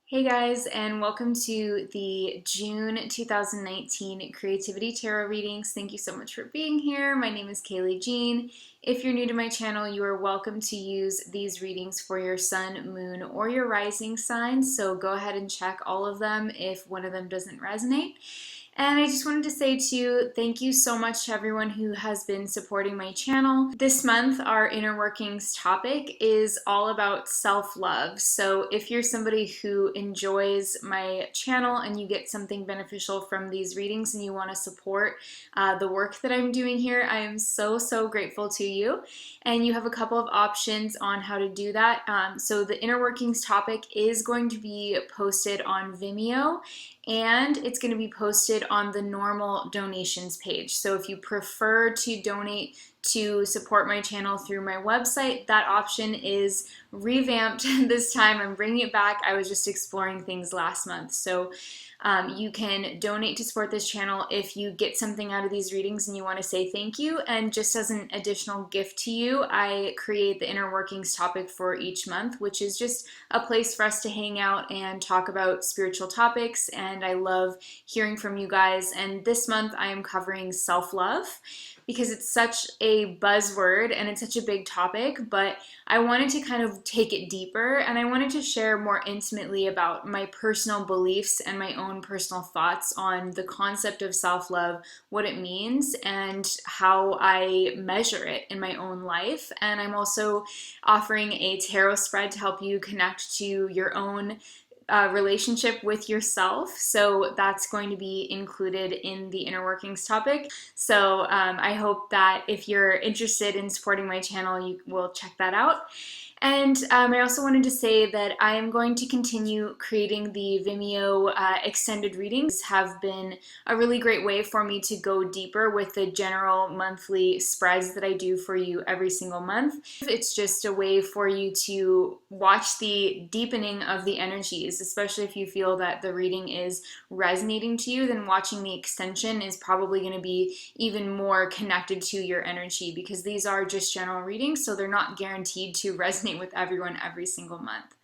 Hey guys, and welcome to the June 2019 Creativity Tarot readings. Thank you so much for being here. My name is Kayleigh Jean. If you're new to my channel, you are welcome to use these readings for your sun, moon, or your rising signs. So go ahead and check all of them if one of them doesn't resonate. And I just wanted to say to you, thank you so much to everyone who has been supporting my channel. This month, our Inner Workings topic is all about self-love. So if you're somebody who enjoys my channel and you get something beneficial from these readings and you want to support the work that I'm doing here, I am so grateful to you. And you have a couple of options on how to do that. So the Inner Workings topic is going to be posted on Vimeo, and it's going to be posted on the normal donations page. So if you prefer to donate to support my channel through my website, that option is revamped this time. I'm bringing it back. I was just exploring things last month. So you can donate to support this channel if you get something out of these readings and you want to say thank you. And just as an additional gift to you, I create the Inner Workings topic for each month, which is just a place for us to hang out and talk about spiritual topics. And I love hearing from you guys. And this month I am covering self-love, because it's such a buzzword and it's such a big topic, but I wanted to kind of take it deeper, and I wanted to share more intimately about my personal beliefs and my own personal thoughts on the concept of self-love, what it means, and how I measure it in my own life. And I'm also offering a tarot spread to help you connect to your own relationship with yourself. So that's going to be included in the Inner Workings topic. So I hope that if you're interested in supporting my channel, you will check that out. And I also wanted to say that I am going to continue creating the Vimeo extended readings. Have been a really great way for me to go deeper with the general monthly spreads that I do for you every single month. It's just a way for you to watch the deepening of the energies, especially if you feel that the reading is resonating to you. Then watching the extension is probably going to be even more connected to your energy, because these are just general readings, so they're not guaranteed to resonate with everyone every single month.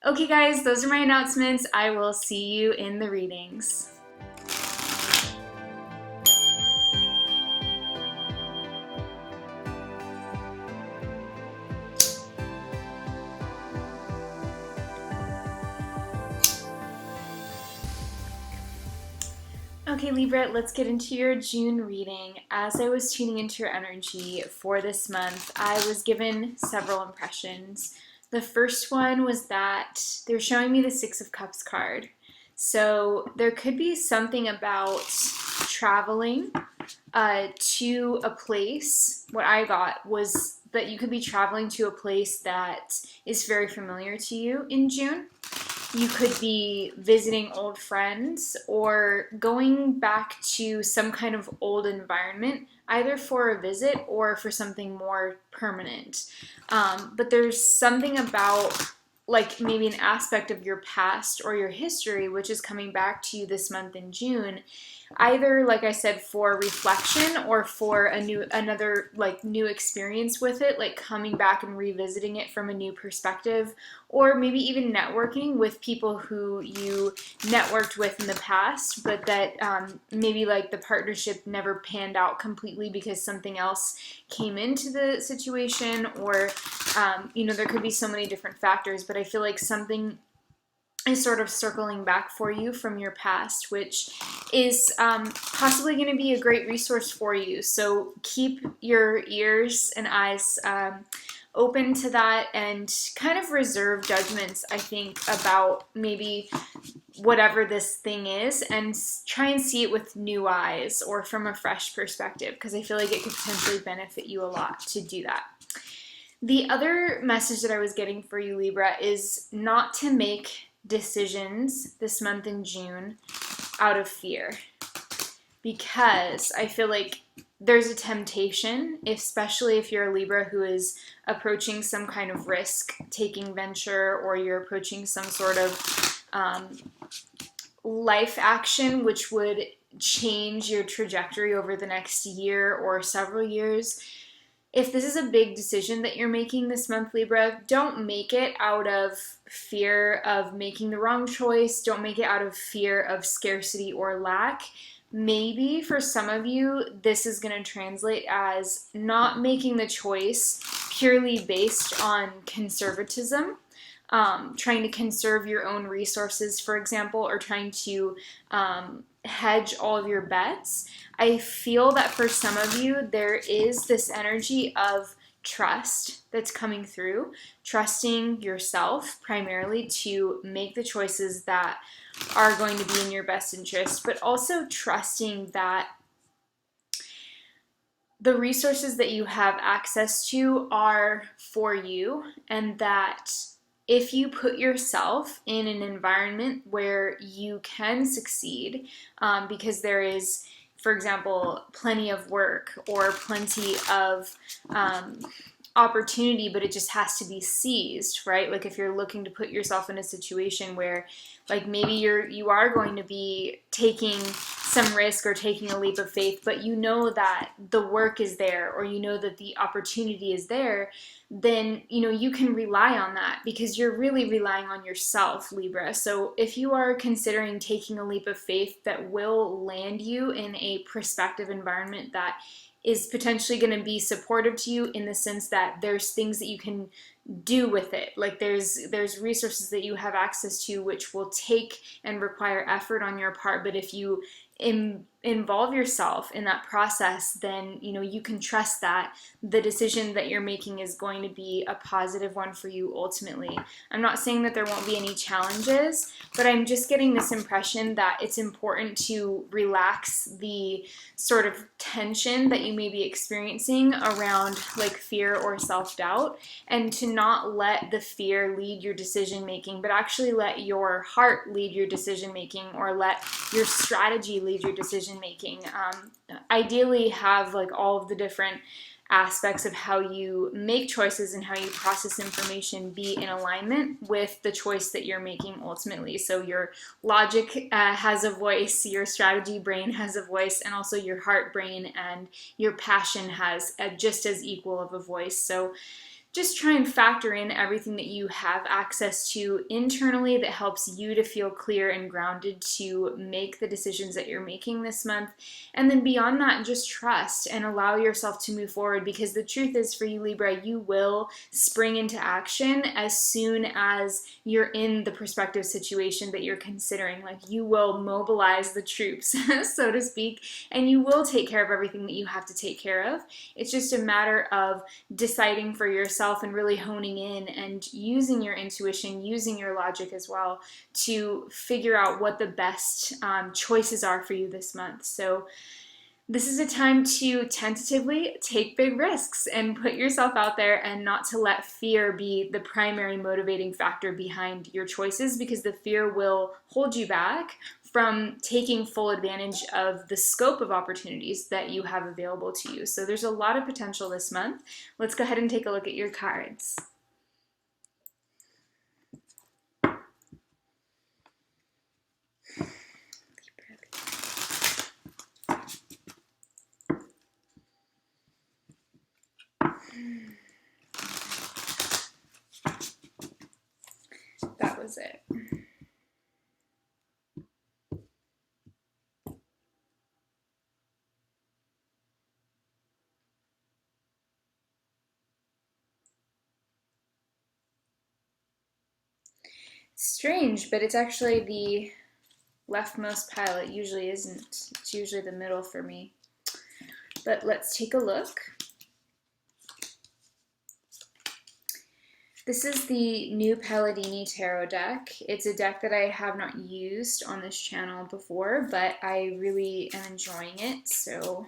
Okay guys, those are my announcements. I will see you in the readings. Okay, Libra, let's get into your June reading. As I was tuning into your energy for this month, I was given several impressions. The first one was that they're showing me the Six of Cups card. So there could be something about traveling to a place. What I got was that you could be traveling to a place that is very familiar to you in June. You could be visiting old friends or going back to some kind of old environment, either for a visit or for something more permanent. But there's something about, like, maybe an aspect of your past or your history which is coming back to you this month in June, either, like I said, for reflection or for another new experience with it, like coming back and revisiting it from a new perspective, or maybe even networking with people who you networked with in the past, but that maybe like the partnership never panned out completely because something else came into the situation, or there could be so many different factors, but I feel like something is sort of circling back for you from your past, which is possibly going to be a great resource for you. So keep your ears and eyes open to that, and kind of reserve judgments, I think, about maybe whatever this thing is, and try and see it with new eyes or from a fresh perspective, because I feel like it could potentially benefit you a lot to do that. The other message that I was getting for you, Libra, is not to make decisions this month in June out of fear, because I feel like there's a temptation, especially if you're a Libra who is approaching some kind of risk-taking venture, or you're approaching some sort of life action which would change your trajectory over the next year or several years. if this is a big decision that you're making this month, Libra, don't make it out of fear of making the wrong choice. Don't make it out of fear of scarcity or lack. Maybe for some of you, this is going to translate as not making the choice purely based on conservatism, trying to conserve your own resources, for example, or trying to hedge all of your bets. I feel that for some of you, there is this energy of trust that's coming through, trusting yourself primarily to make the choices that are going to be in your best interest, but also trusting that the resources that you have access to are for you, and that if you put yourself in an environment where you can succeed, because there is, for example, plenty of work or plenty of opportunity, but it just has to be seized, right? Like if you're looking to put yourself in a situation where like maybe you are going to be taking some risk or taking a leap of faith, but you know that the work is there, or you know that the opportunity is there, then you can rely on that because you're really relying on yourself, Libra. So if you are considering taking a leap of faith that will land you in a prospective environment that is potentially going to be supportive to you, in the sense that there's things that you can do with it, like there's resources that you have access to which will take and require effort on your part, but if you involve yourself in that process, then you can trust that the decision that you're making is going to be a positive one for you ultimately. I'm not saying that there won't be any challenges, but I'm just getting this impression that it's important to relax the sort of tension that you may be experiencing around like fear or self-doubt, and to not let the fear lead your decision making, but actually let your heart lead your decision making, or let your strategy lead your decision making. Ideally have like all of the different aspects of how you make choices and how you process information be in alignment with the choice that you're making ultimately. So your logic has a voice, your strategy brain has a voice, and also your heart brain and your passion has just as equal of a voice. So just try and factor in everything that you have access to internally that helps you to feel clear and grounded to make the decisions that you're making this month. And then beyond that, just trust and allow yourself to move forward, because the truth is, for you, Libra, you will spring into action as soon as you're in the prospective situation that you're considering. Like you will mobilize the troops, so to speak, and you will take care of everything that you have to take care of. It's just a matter of deciding for yourself and really honing in and using your intuition, using your logic as well, to figure out what the best choices are for you this month. So this is a time to tentatively take big risks and put yourself out there, and not to let fear be the primary motivating factor behind your choices, because the fear will hold you back from taking full advantage of the scope of opportunities that you have available to you. So there's a lot of potential this month. Let's go ahead and take a look at your cards. That was it. Strange, but it's actually the leftmost pile. It usually isn't. It's usually the middle for me. But let's take a look. This is the new Palladini Tarot deck. It's a deck that I have not used on this channel before, but I really am enjoying it, so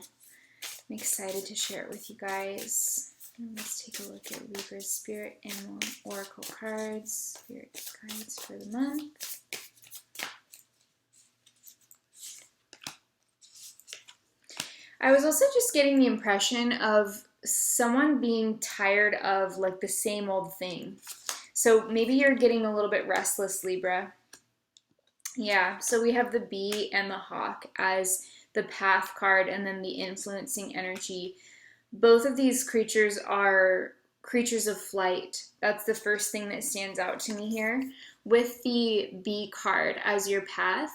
I'm excited to share it with you guys. Let's take a look at Libra's Spirit Animal Oracle cards, Spirit guides for the month. I was also just getting the impression of someone being tired of like the same old thing. So maybe you're getting a little bit restless, Libra. Yeah, so we have the bee and the hawk as the path card, and then the influencing energy Both of these creatures are creatures of flight. That's the first thing that stands out to me here. With the Bee card as your path,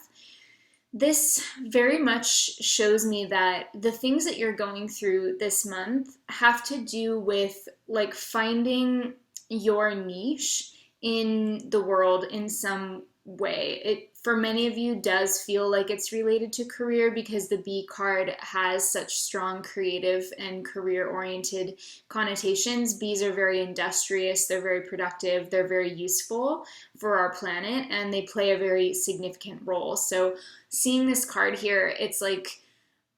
this very much shows me that the things that you're going through this month have to do with like finding your niche in the world in some way. It for many of you does feel like it's related to career because the Bee card has such strong creative and career oriented connotations. Bees are very industrious, they're very productive, they're very useful for our planet, and they play a very significant role. So seeing this card here, it's like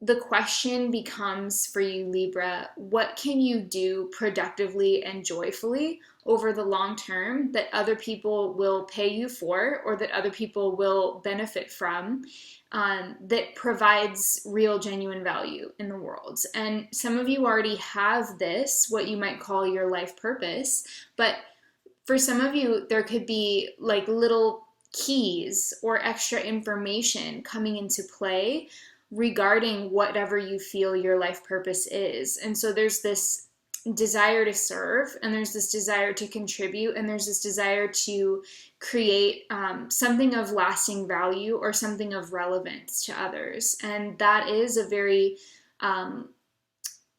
the question becomes for you, Libra, what can you do productively and joyfully over the long term that other people will pay you for or that other people will benefit from, that provides real, genuine value in the world? And some of you already have this, what you might call your life purpose, but for some of you, there could be like little keys or extra information coming into play regarding whatever you feel your life purpose is. And so there's this desire to serve, and there's this desire to contribute, and there's this desire to create something of lasting value or something of relevance to others. And that is a very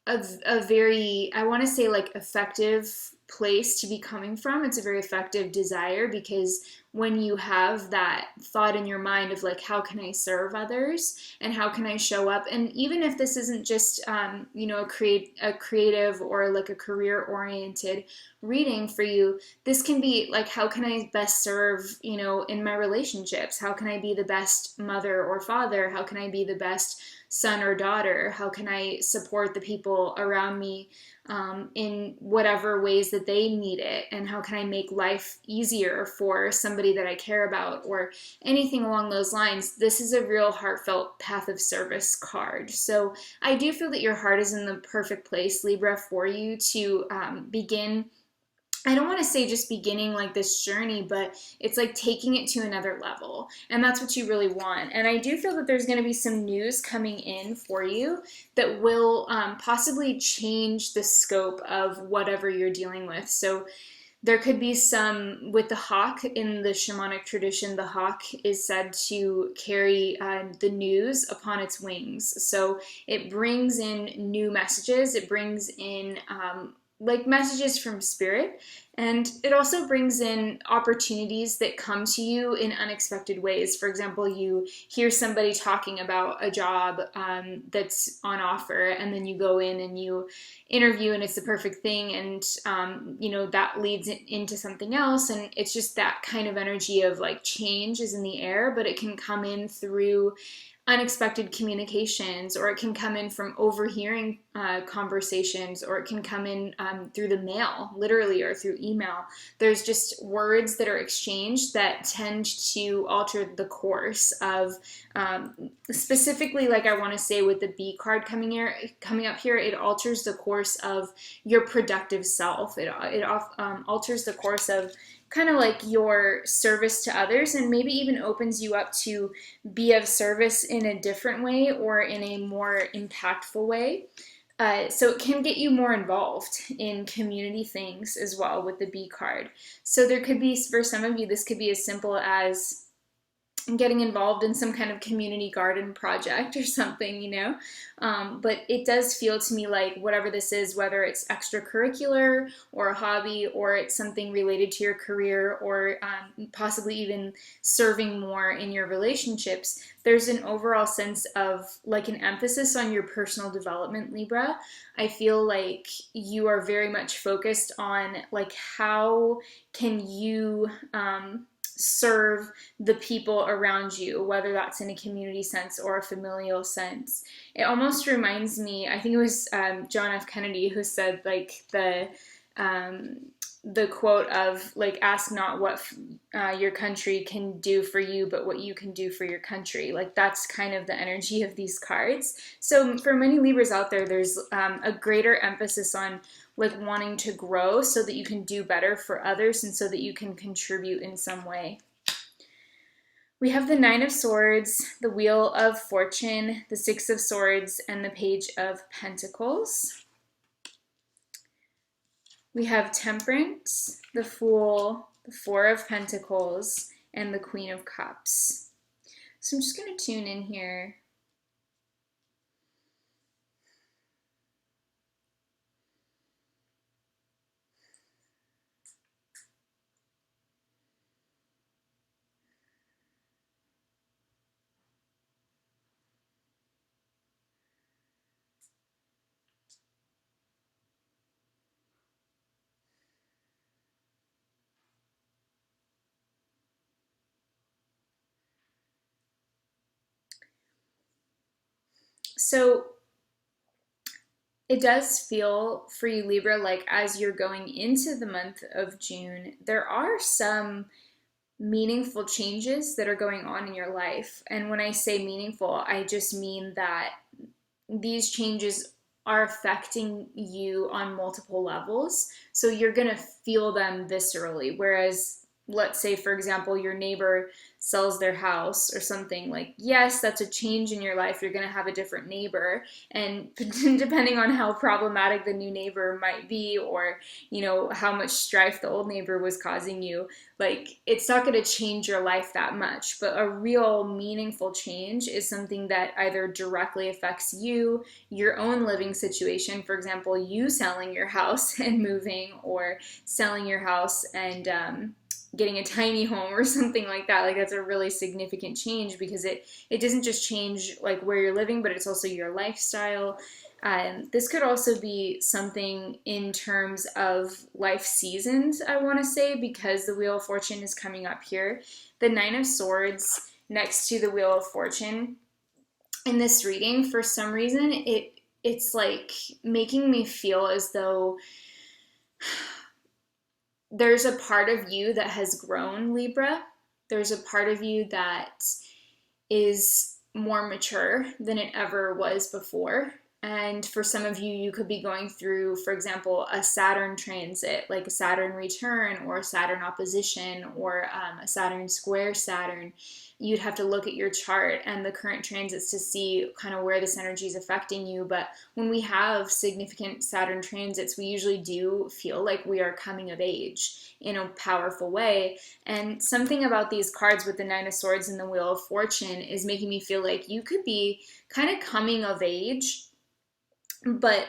I want to say like effective place to be coming from. It's a very effective desire because when you have that thought in your mind of like, how can I serve others and how can I show up? And even if this isn't just, a creative or like a career oriented reading for you, this can be like, how can I best serve, in my relationships? How can I be the best mother or father? How can I be the best son or daughter? How can I support the people around me in whatever ways that they need it? And how can I make life easier for somebody that I care about, or anything along those lines? This is a real heartfelt path of service card. So I do feel that your heart is in the perfect place, Libra, for you to begin. I don't want to say just beginning like this journey, but it's like taking it to another level. And that's what you really want. And I do feel that there's going to be some news coming in for you that will possibly change the scope of whatever you're dealing with. So there could be some, with the hawk in the shamanic tradition, the hawk is said to carry the news upon its wings. So it brings in new messages. It brings in like messages from spirit, and it also brings in opportunities that come to you in unexpected ways. For example, you hear somebody talking about a job that's on offer, and then you go in and you interview and it's the perfect thing, and that leads into something else, and it's just that kind of energy of like change is in the air, but it can come in through unexpected communications, or it can come in from overhearing conversations, or it can come in through the mail, literally, or through email. There's just words that are exchanged that tend to alter the course of, specifically, like I want to say with the Bee card coming up here, it alters the course of your productive self. It alters the course of kind of like your service to others, and maybe even opens you up to be of service in a different way or in a more impactful way. So it can get you more involved in community things as well with the Bee card. So there could be, for some of you, this could be as simple as getting involved in some kind of community garden project or something, but it does feel to me like whatever this is, whether it's extracurricular or a hobby, or it's something related to your career, or possibly even serving more in your relationships, there's an overall sense of like an emphasis on your personal development, Libra. I feel like you are very much focused on like, how can you serve the people around you, whether that's in a community sense or a familial sense. It almost reminds me, I think it was John F. Kennedy who said like the quote of like, ask not what your country can do for you, but what you can do for your country. Like that's kind of the energy of these cards. So for many Libras out there, there's a greater emphasis on like wanting to grow so that you can do better for others and so that you can contribute in some way. We have the Nine of Swords, the Wheel of Fortune, the Six of Swords, and the Page of Pentacles. We have Temperance, the Fool, the Four of Pentacles, and the Queen of Cups. So I'm just going to tune in here. So it does feel for you, Libra, like as you're going into the month of June, there are some meaningful changes that are going on in your life. And when I say meaningful, I just mean that these changes are affecting you on multiple levels. So you're going to feel them viscerally. Whereas, let's say, for example, your neighbor sells their house or something, like, yes, that's a change in your life. You're going to have a different neighbor. And depending on how problematic the new neighbor might be, or, you know, how much strife the old neighbor was causing you, like, it's not going to change your life that much. But a real meaningful change is something that either directly affects you, your own living situation, for example, you selling your house and moving, or selling your house and getting a tiny home or something like that. Like, that's a really significant change, because it doesn't just change like where you're living, but it's also your lifestyle. This could also be something in terms of life seasons, I want to say, because the Wheel of Fortune is coming up here. The Nine of Swords next to the Wheel of Fortune in this reading, for some reason, it's like making me feel as though there's a part of you that has grown, Libra. There's a part of you that is more mature than it ever was before. And for some of you, you could be going through, for example, a Saturn transit, like a Saturn return or a Saturn opposition, or a Saturn square Saturn. You'd have to look at your chart and the current transits to see kind of where this energy is affecting you. But when we have significant Saturn transits, we usually do feel like we are coming of age in a powerful way. And something about these cards with the Nine of Swords and the Wheel of Fortune is making me feel like you could be kind of coming of age, but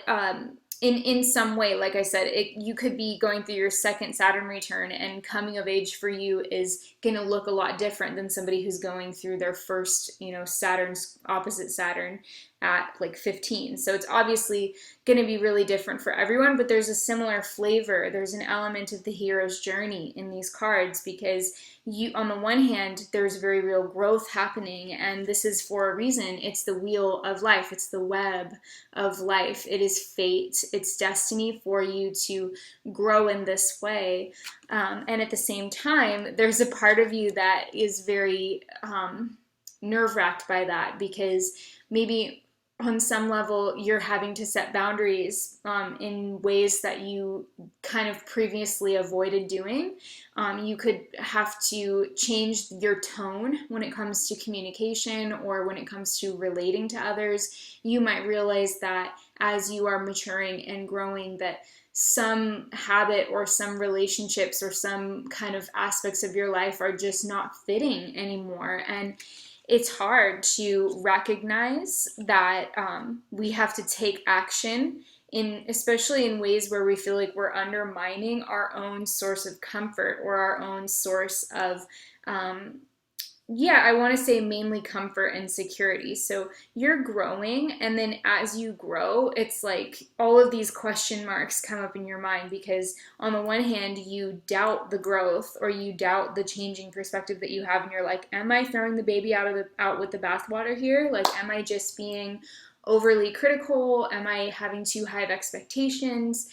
in some way, like I said, you could be going through your second Saturn return, and coming of age for you is going to look a lot different than somebody who's going through their first, you know, Saturn's opposite Saturn at like 15. So it's obviously going to be really different for everyone, but there's a similar flavor. There's an element of the hero's journey in these cards, because you, on the one hand, there's very real growth happening, and this is for a reason. It's the wheel of life. It's the web of life. It is fate. It's destiny for you to grow in this way. And at the same time, there's a part of you that is very nerve-wracked by that, because maybe on some level you're having to set boundaries in ways that you kind of previously avoided doing. You could have to change your tone when it comes to communication, or when it comes to relating to others. You might realize that as you are maturing and growing, that some habit or some relationships or some kind of aspects of your life are just not fitting anymore. And it's hard to recognize that we have to take action, especially in ways where we feel like we're undermining our own source of comfort, or our own source of I want to say mainly comfort and security. So you're growing, and then as you grow, it's like all of these question marks come up in your mind, because on the one hand, you doubt the growth, or you doubt the changing perspective that you have, and you're like, am I throwing the baby out with the bathwater here? Like, am I just being overly critical? Am I having too high of expectations?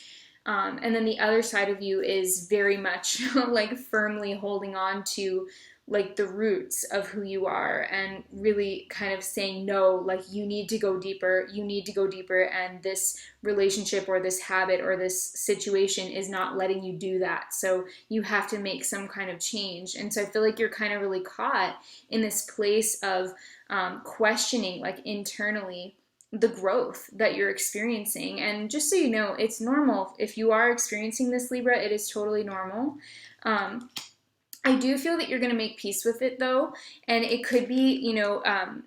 And then the other side of you is very much like firmly holding on to like the roots of who you are, and really kind of saying, no, like, you need to go deeper, and this relationship or this habit or this situation is not letting you do that. So you have to make some kind of change. And so I feel like you're kind of really caught in this place of questioning, like, internally, the growth that you're experiencing. And just so you know, it's normal. If you are experiencing this, Libra, it is totally normal. I do feel that you're going to make peace with it though, and it could be,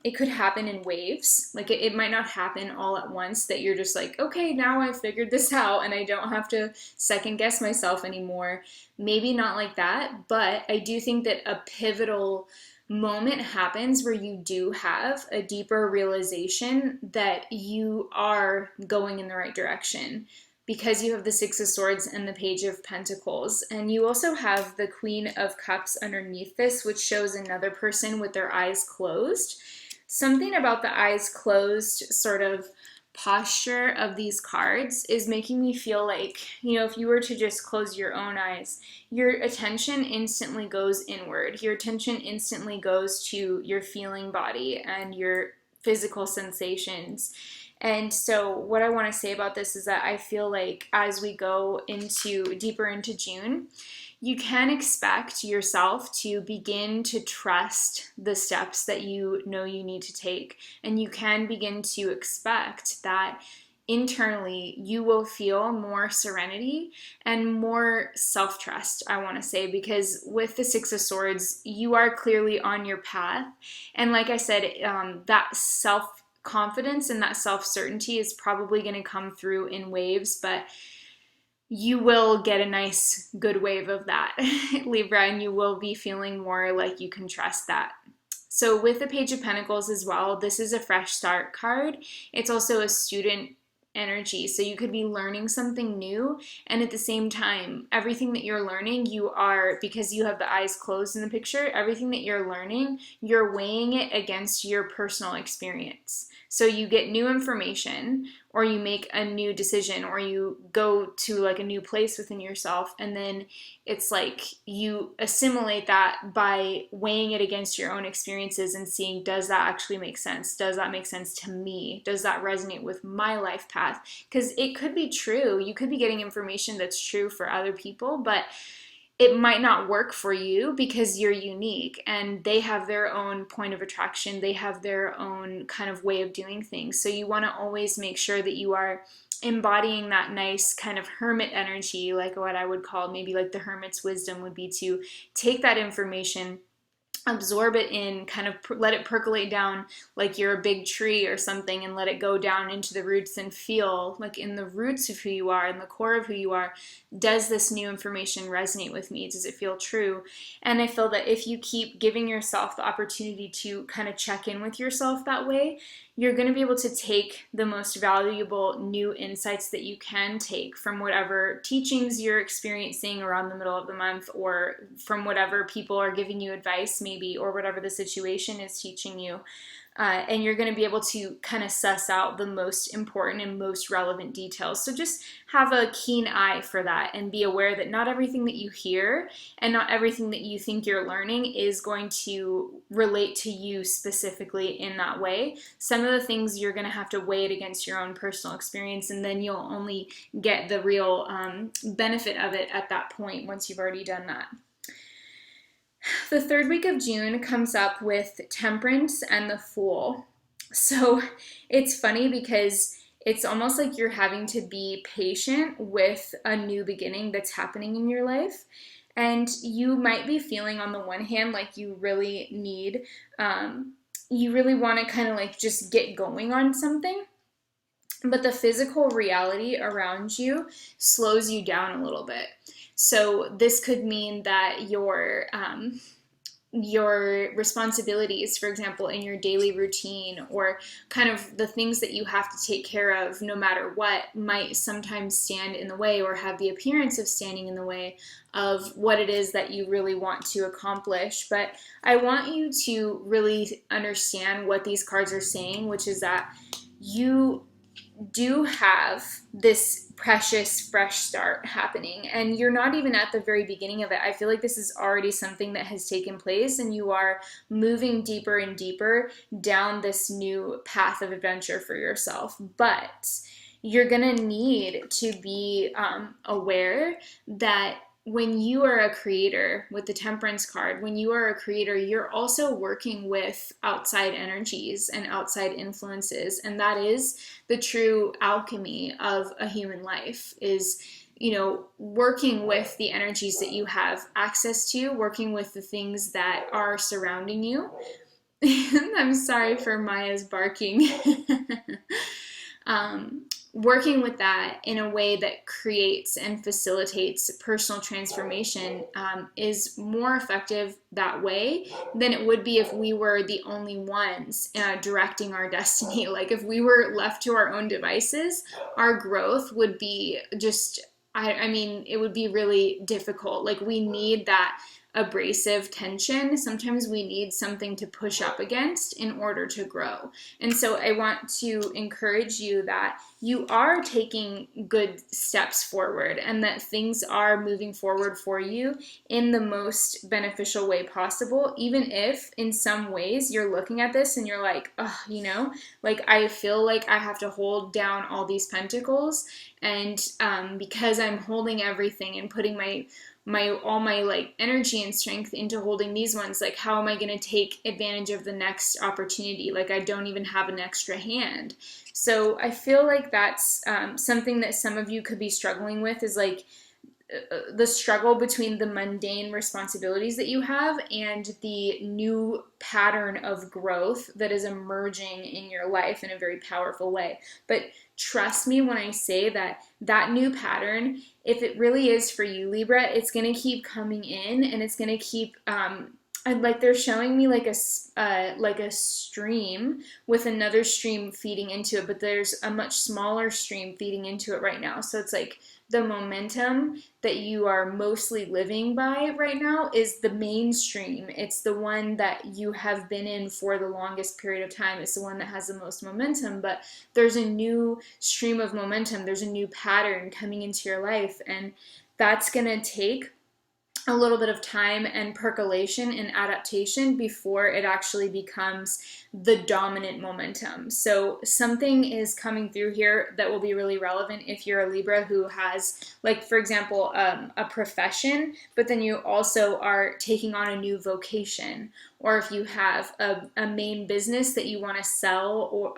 it could happen in waves. Like it might not happen all at once, that you're just like, okay, now I've figured this out and I don't have to second guess myself anymore. Maybe not like that, but I do think that a pivotal moment happens where you do have a deeper realization that you are going in the right direction, because you have the Six of Swords and the Page of Pentacles. And you also have the Queen of Cups underneath this, which shows another person with their eyes closed. Something about the eyes closed sort of posture of these cards is making me feel like, if you were to just close your own eyes, your attention instantly goes inward. Your attention instantly goes to your feeling body and your physical sensations. And so what I want to say about this is that I feel like as we go deeper into June, you can expect yourself to begin to trust the steps that you know you need to take. And you can begin to expect that internally you will feel more serenity and more self-trust, I want to say, because with the Six of Swords, you are clearly on your path. And like I said, that self-confidence and that self-certainty is probably going to come through in waves, but you will get a nice good wave of that, Libra, and you will be feeling more like you can trust that. So with the Page of Pentacles as well, this is a fresh start card. It's also a student energy. So you could be learning something new, and at the same time, everything that you're learning, because you have the eyes closed in the picture, everything that you're learning, you're weighing it against your personal experience. So you get new information, or you make a new decision, or you go to like a new place within yourself, and then it's like you assimilate that by weighing it against your own experiences and seeing, does that actually make sense? Does that make sense to me? Does that resonate with my life path? Because it could be true. You could be getting information that's true for other people, but it might not work for you because you're unique and they have their own point of attraction. They have their own kind of way of doing things. So you want to always make sure that you are embodying that nice kind of hermit energy, like what I would call maybe like the hermit's wisdom would be to take that information, absorb it in, kind of let it percolate down like you're a big tree or something, and let it go down into the roots and feel like in the roots of who you are, in the core of who you are, does this new information resonate with me? Does it feel true? And I feel that if you keep giving yourself the opportunity to kind of check in with yourself that way, you're going to be able to take the most valuable new insights that you can take from whatever teachings you're experiencing around the middle of the month, or from whatever people are giving you advice maybe, or whatever the situation is teaching you. And you're going to be able to kind of suss out the most important and most relevant details. So just have a keen eye for that and be aware that not everything that you hear and not everything that you think you're learning is going to relate to you specifically in that way. Some of the things you're going to have to weigh it against your own personal experience, and then you'll only get the real benefit of it at that point once you've already done that. The third week of June comes up with Temperance and the Fool. So it's funny because it's almost like you're having to be patient with a new beginning that's happening in your life. And you might be feeling on the one hand like you really need, you really want to kind of like just get going on something. But the physical reality around you slows you down a little bit. So this could mean that your responsibilities, for example, in your daily routine, or kind of the things that you have to take care of no matter what, might sometimes stand in the way or have the appearance of standing in the way of what it is that you really want to accomplish. But I want you to really understand what these cards are saying, which is that you do have this precious fresh start happening, and you're not even at the very beginning of it. I feel like this is already something that has taken place, and you are moving deeper and deeper down this new path of adventure for yourself. But you're gonna need to be aware that when you are a creator with the Temperance card, when you are a creator, you're also working with outside energies and outside influences. And that is the true alchemy of a human life, is, you know, working with the energies that you have access to, working with the things that are surrounding you. I'm sorry for Maya's barking. um, Working with that in a way that creates and facilitates personal transformation is more effective that way than it would be if we were the only ones directing our destiny. Like if we were left to our own devices, our growth would be just, I mean, it would be really difficult. Like we need that abrasive tension. Sometimes we need something to push up against in order to grow. And so I want to encourage you that you are taking good steps forward and that things are moving forward for you in the most beneficial way possible, even if in some ways you're looking at this and you're like, oh, you know, like I feel like I have to hold down all these pentacles, and because I'm holding everything and putting all my like energy and strength into holding these ones, like how am I going to take advantage of the next opportunity? Like I don't even have an extra hand. So I feel like that's something that some of you could be struggling with, is like the struggle between the mundane responsibilities that you have and the new pattern of growth that is emerging in your life in a very powerful way. But trust me when I say that that new pattern, if it really is for you, Libra, it's going to keep coming in, and it's going to keep and like they're showing me like a stream with another stream feeding into it, but there's a much smaller stream feeding into it right now. So it's like the momentum that you are mostly living by right now is the mainstream. It's the one that you have been in for the longest period of time. It's the one that has the most momentum, but there's a new stream of momentum. There's a new pattern coming into your life, and that's going to take a little bit of time and percolation and adaptation before it actually becomes the dominant momentum. So something is coming through here that will be really relevant if you're a Libra who has, like, for example, a profession, but then you also are taking on a new vocation, or if you have a main business that you want to sell, or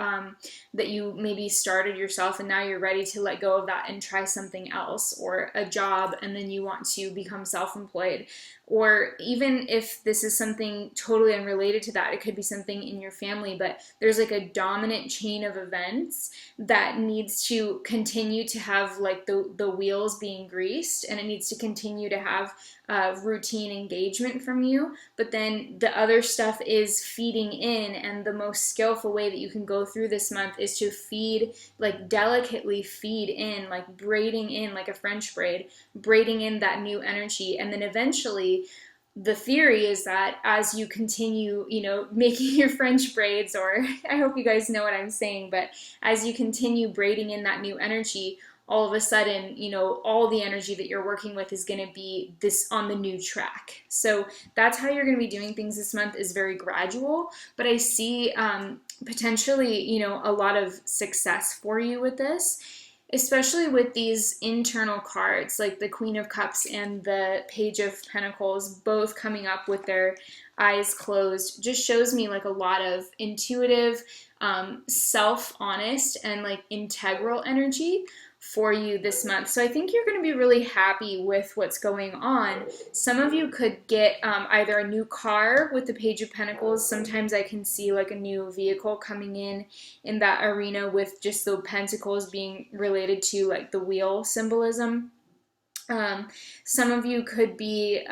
that you maybe started yourself and now you're ready to let go of that and try something else, or a job and then you want to become self-employed. Or even if this is something totally unrelated to that, it could be something in your family, but there's like a dominant chain of events that needs to continue to have like the wheels being greased, and it needs to continue to have routine engagement from you. But then the other stuff is feeding in, and the most skillful way that you can go through this month is to feed, like delicately feed in, like braiding in, like a French braid, braiding in that new energy. And then eventually the theory is that as you continue, you know, making your French braids, or I hope you guys know what I'm saying, but as you continue braiding in that new energy, all of a sudden, you know, all the energy that you're working with is going to be this on the new track. So that's how you're going to be doing things this month, is very gradual, but I see potentially, you know, a lot of success for you with this, especially with these internal cards like the Queen of Cups and the Page of Pentacles, both coming up with their eyes closed. Just shows me like a lot of intuitive, self-honest, and like integral energy for you this month. So I think you're going to be really happy with what's going on. Some of you could get either a new car with the Page of Pentacles. Sometimes I can see like a new vehicle coming in that arena, with just the pentacles being related to like the wheel symbolism. Some of you could be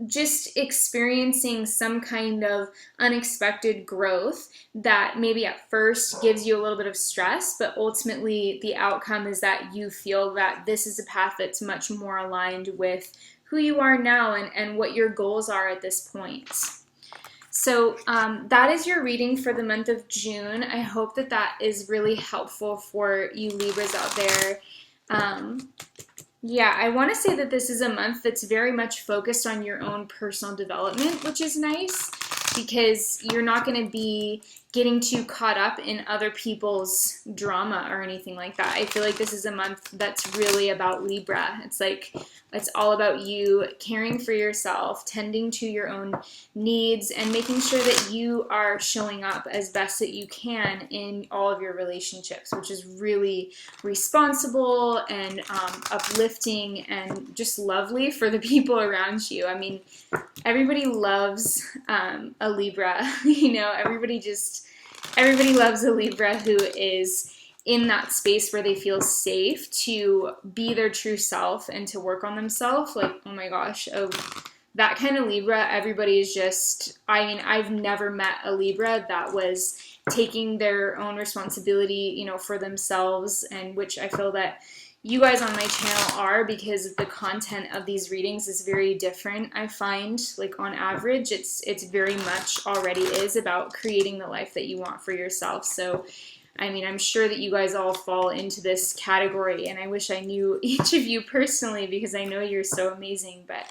just experiencing some kind of unexpected growth that maybe at first gives you a little bit of stress, but ultimately the outcome is that you feel that this is a path that's much more aligned with who you are now and what your goals are at this point. So that is your reading for the month of June. I hope that that is really helpful for you Libras out there. Yeah, I want to say that this is a month that's very much focused on your own personal development, which is nice because you're not going to be getting too caught up in other people's drama or anything like that. I feel like this is a month that's really about Libra. It's like, it's all about you caring for yourself, tending to your own needs, and making sure that you are showing up as best that you can in all of your relationships, which is really responsible and uplifting and just lovely for the people around you. I mean, everybody loves a Libra, you know, everybody loves a Libra who is in that space where they feel safe to be their true self and to work on themselves. Like, oh my gosh, that kind of Libra, everybody is just, I mean, I've never met a Libra that was taking their own responsibility, you know, for themselves, and which I feel that you guys on my channel are, because the content of these readings is very different. I find, like, on average, it's very much already is about creating the life that you want for yourself. So, I mean, I'm sure that you guys all fall into this category, and I wish I knew each of you personally, because I know you're so amazing. But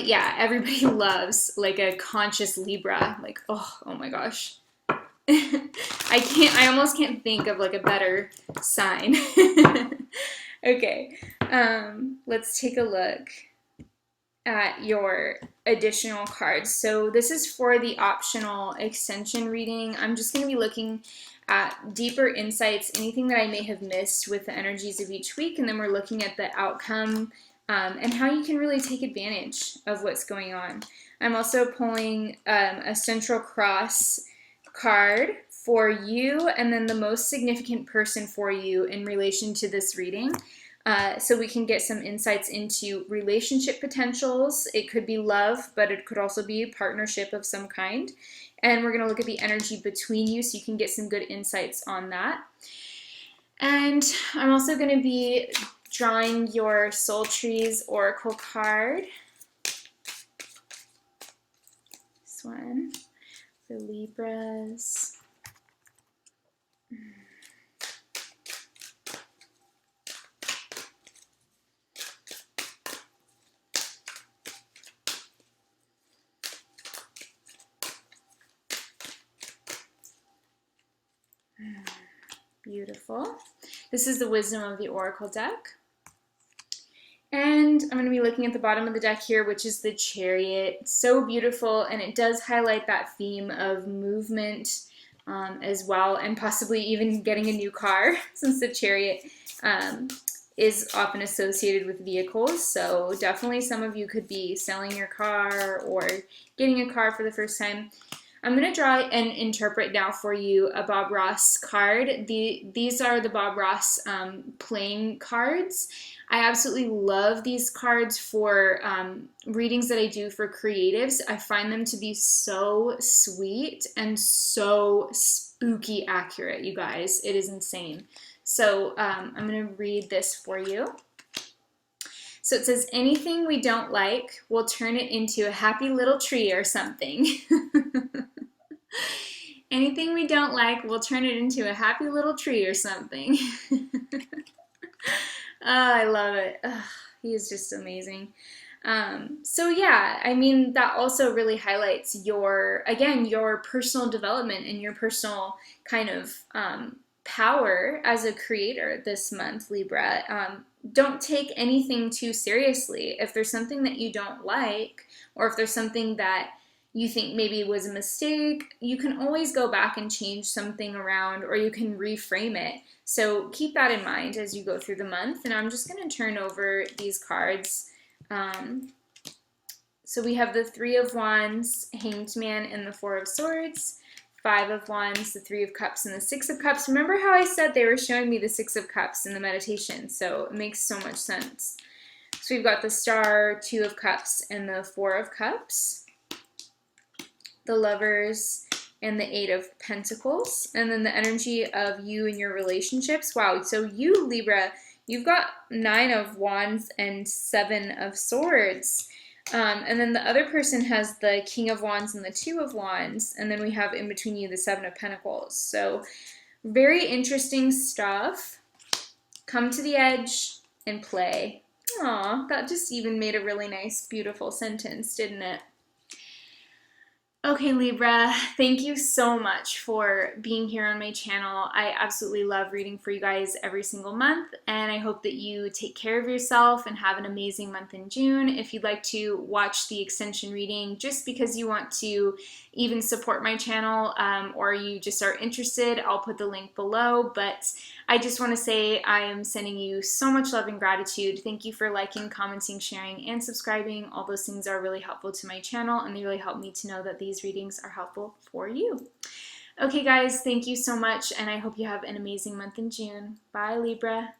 yeah, everybody loves like a conscious Libra. Like, oh my gosh. I almost can't think of like a better sign. Okay, let's take a look at your additional cards. So this is for the optional extension reading. I'm just going to be looking at deeper insights, anything that I may have missed with the energies of each week, and then we're looking at the outcome and how you can really take advantage of what's going on. I'm also pulling a Central Cross card for you, and then the most significant person for you in relation to this reading. So we can get some insights into relationship potentials. It could be love, but it could also be a partnership of some kind. And we're going to look at the energy between you so you can get some good insights on that. And I'm also going to be drawing your Soul Trees Oracle card. This one. The Libras. Beautiful. This is the Wisdom of the Oracle deck. And I'm going to be looking at the bottom of the deck here, which is the Chariot. So beautiful, and it does highlight that theme of movement as well, and possibly even getting a new car, since the Chariot is often associated with vehicles. So definitely some of you could be selling your car or getting a car for the first time. I'm going to draw and interpret now for you a Bob Ross card. These are the Bob Ross playing cards. I absolutely love these cards for readings that I do for creatives. I find them to be so sweet and so spooky accurate, you guys. It is insane. So I'm going to read this for you. So it says, anything we don't like, we'll turn it into a happy little tree or something. Anything we don't like, we'll turn it into a happy little tree or something. Oh, I love it. Oh, he is just amazing. So yeah, I mean, that also really highlights your, again, your personal development and your personal kind of power as a creator this month, Libra. Don't take anything too seriously. If there's something that you don't like, or if there's something that you think maybe was a mistake, you can always go back and change something around, or you can reframe it. So keep that in mind as you go through the month. And I'm just going to turn over these cards. So we have the Three of Wands, Hanged Man, and the Four of Swords. Five of Wands, the Three of Cups, and the Six of Cups. Remember how I said they were showing me the Six of Cups in the meditation? So it makes so much sense. So we've got the Star, Two of Cups, and the Four of Cups. The Lovers, and the Eight of Pentacles. And then the energy of you and your relationships. Wow, so you, Libra, you've got Nine of Wands and Seven of Swords. And then the other person has the King of Wands and the Two of Wands. And then we have in between you the Seven of Pentacles. So very interesting stuff. Come to the edge and play. Aw, that just even made a really nice, beautiful sentence, didn't it? Okay, Libra, thank you so much for being here on my channel. I absolutely love reading for you guys every single month, and I hope that you take care of yourself and have an amazing month in June. If you'd like to watch the extension reading just because you want to even support my channel, or you just are interested, I'll put the link below. But I just want to say I am sending you so much love and gratitude. Thank you for liking, commenting, sharing, and subscribing. All those things are really helpful to my channel, and they really help me to know that these readings are helpful for you. Okay, guys, thank you so much, and I hope you have an amazing month in June. Bye, Libra.